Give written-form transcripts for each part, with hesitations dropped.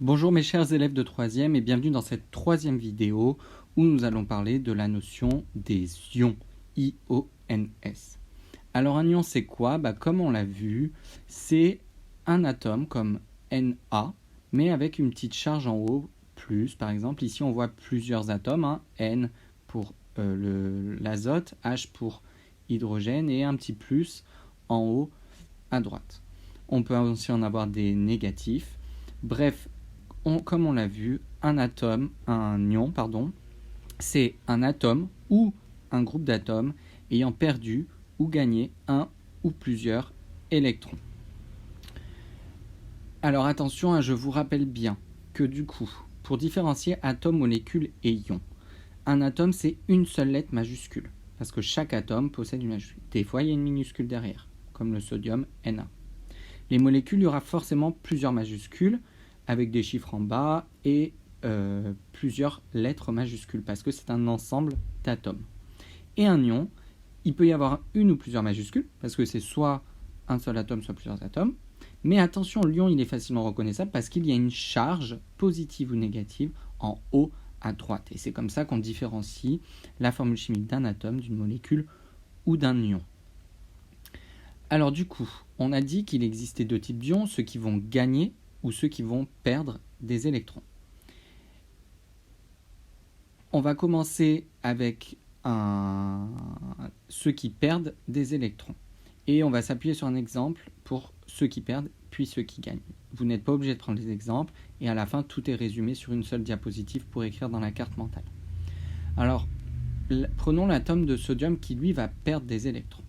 Bonjour mes chers élèves de 3e et bienvenue dans cette 3e vidéo où nous allons parler de la notion des ions, I-O-N-S. Alors un ion c'est quoi? Comme on l'a vu, c'est un atome comme Na, mais avec une petite charge en haut, plus. Par exemple ici on voit plusieurs atomes, N pour l'azote, H pour hydrogène et un petit plus en haut à droite. On peut aussi en avoir des négatifs. Bref, comme on l'a vu, un ion, c'est un atome ou un groupe d'atomes ayant perdu ou gagné un ou plusieurs électrons. Alors attention, je vous rappelle bien que du coup, pour différencier atome, molécule et ion, un atome c'est une seule lettre majuscule, parce que chaque atome possède une majuscule. Des fois il y a une minuscule derrière, comme le sodium Na. Les molécules, il y aura forcément plusieurs majuscules, avec des chiffres en bas et plusieurs lettres majuscules, parce que c'est un ensemble d'atomes. Et un ion, il peut y avoir une ou plusieurs majuscules, parce que c'est soit un seul atome, soit plusieurs atomes. Mais attention, l'ion, il est facilement reconnaissable, parce qu'il y a une charge positive ou négative en haut à droite. Et c'est comme ça qu'on différencie la formule chimique d'un atome, d'une molécule ou d'un ion. Alors du coup, on a dit qu'il existait deux types d'ions, ceux qui vont gagner ou ceux qui vont perdre des électrons. On va commencer avec ceux qui perdent des électrons. Et on va s'appuyer sur un exemple pour ceux qui perdent, puis ceux qui gagnent. Vous n'êtes pas obligé de prendre les exemples, et à la fin, tout est résumé sur une seule diapositive pour écrire dans la carte mentale. Alors, prenons l'atome de sodium qui, lui, va perdre des électrons.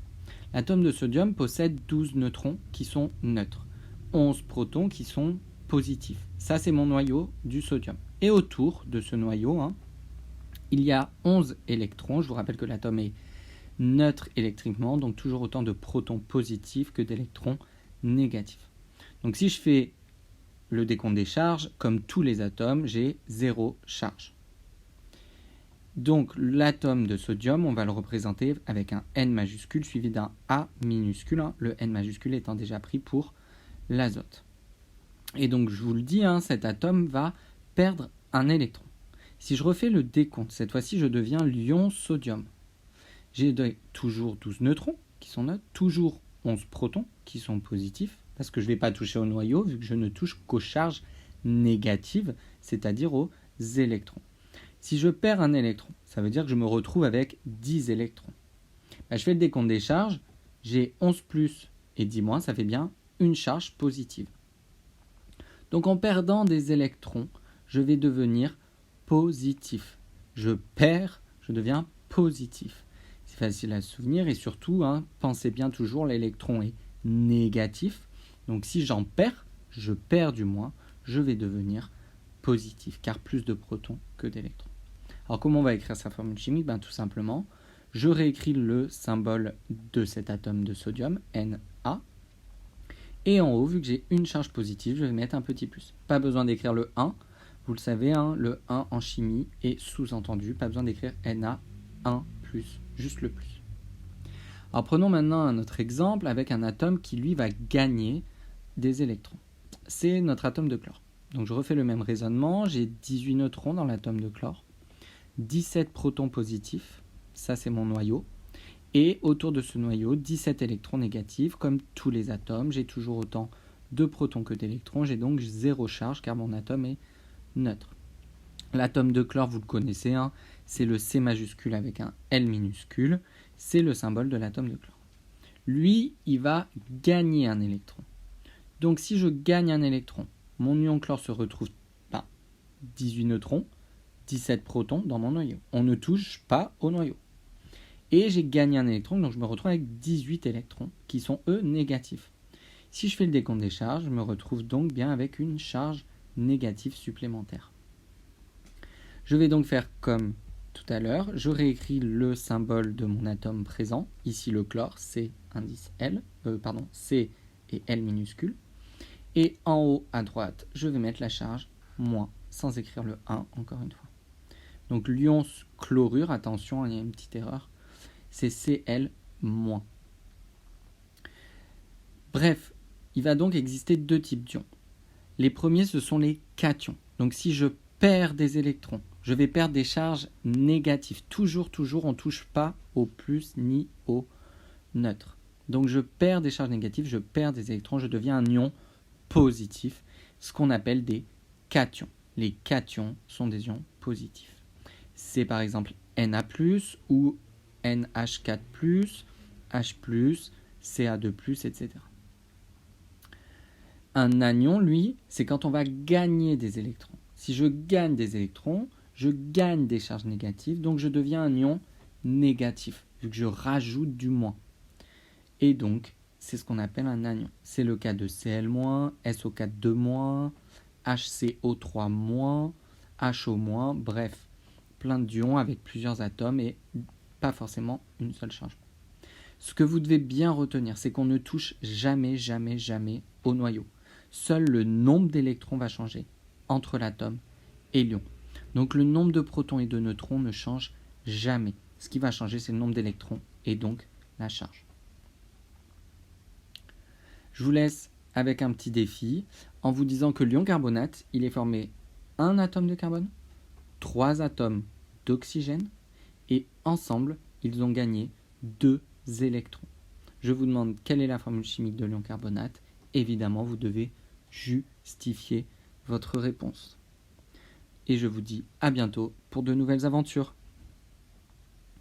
L'atome de sodium possède 12 neutrons qui sont neutres, 11 protons qui sont positifs. Ça, c'est mon noyau du sodium. Et autour de ce noyau, il y a 11 électrons. Je vous rappelle que l'atome est neutre électriquement, donc toujours autant de protons positifs que d'électrons négatifs. Donc si je fais le décompte des charges, comme tous les atomes, j'ai 0 charge. Donc l'atome de sodium, on va le représenter avec un N majuscule suivi d'un A minuscule, le N majuscule étant déjà pris pour l'azote. Et donc je vous le dis, cet atome va perdre un électron. Si je refais le décompte, cette fois-ci je deviens l'ion sodium. J'ai toujours 12 neutrons qui sont neutres, toujours 11 protons qui sont positifs, parce que je ne vais pas toucher au noyau vu que je ne touche qu'aux charges négatives, c'est-à-dire aux électrons. Si je perds un électron, ça veut dire que je me retrouve avec 10 électrons. Je fais le décompte des charges, j'ai 11 plus et 10 moins, ça fait bien une charge positive. Donc en perdant des électrons, je vais devenir positif. Je perds, je deviens positif. C'est facile à se souvenir et surtout, pensez bien toujours, l'électron est négatif. Donc si j'en perds, je perds du moins, je vais devenir positif, car plus de protons que d'électrons. Alors comment on va écrire sa formule chimique? Tout simplement, je réécris le symbole de cet atome de sodium, Na. Et en haut, vu que j'ai une charge positive, je vais mettre un petit plus. Pas besoin d'écrire le 1. Vous le savez, le 1 en chimie est sous-entendu. Pas besoin d'écrire Na, 1 plus, juste le plus. Alors prenons maintenant un autre exemple avec un atome qui lui va gagner des électrons. C'est notre atome de chlore. Donc je refais le même raisonnement. J'ai 18 neutrons dans l'atome de chlore. 17 protons positifs, ça c'est mon noyau, et autour de ce noyau, 17 électrons négatifs, comme tous les atomes, j'ai toujours autant de protons que d'électrons, j'ai donc 0 charge car mon atome est neutre. L'atome de chlore, vous le connaissez, c'est le C majuscule avec un L minuscule, c'est le symbole de l'atome de chlore. Lui, il va gagner un électron. Donc si je gagne un électron, mon ion chlore se retrouve 18 neutrons, 17 protons dans mon noyau. On ne touche pas au noyau. Et j'ai gagné un électron, donc je me retrouve avec 18 électrons qui sont, eux, négatifs. Si je fais le décompte des charges, je me retrouve donc bien avec une charge négative supplémentaire. Je vais donc faire comme tout à l'heure. Je réécris le symbole de mon atome présent. Ici, le chlore, C indice L, C et L minuscule. Et en haut à droite, je vais mettre la charge moins, sans écrire le 1 encore une fois. Donc l'ion chlorure, attention, il y a une petite erreur, c'est Cl-. Bref, il va donc exister deux types d'ions. Les premiers, ce sont les cations. Donc si je perds des électrons, je vais perdre des charges négatives. Toujours, on ne touche pas au plus ni au neutre. Donc je perds des charges négatives, je perds des électrons, je deviens un ion positif, ce qu'on appelle des cations. Les cations sont des ions positifs. C'est par exemple Na+, ou NH4+, H+, Ca2+, etc. Un anion, lui, c'est quand on va gagner des électrons. Si je gagne des électrons, je gagne des charges négatives, donc je deviens un ion négatif, vu que je rajoute du moins. Et donc, c'est ce qu'on appelle un anion. C'est le cas de Cl-, SO4-, HCO3-, HO-, bref, plein d'ions avec plusieurs atomes et pas forcément une seule charge. Ce que vous devez bien retenir, c'est qu'on ne touche jamais au noyau. Seul le nombre d'électrons va changer entre l'atome et l'ion. Donc le nombre de protons et de neutrons ne change jamais. Ce qui va changer, c'est le nombre d'électrons et donc la charge. Je vous laisse avec un petit défi en vous disant que l'ion carbonate, il est formé un atome de carbone, 3 atomes d'oxygène et ensemble, ils ont gagné 2 électrons. Je vous demande quelle est la formule chimique de l'ion carbonate. Évidemment, vous devez justifier votre réponse. Et je vous dis à bientôt pour de nouvelles aventures.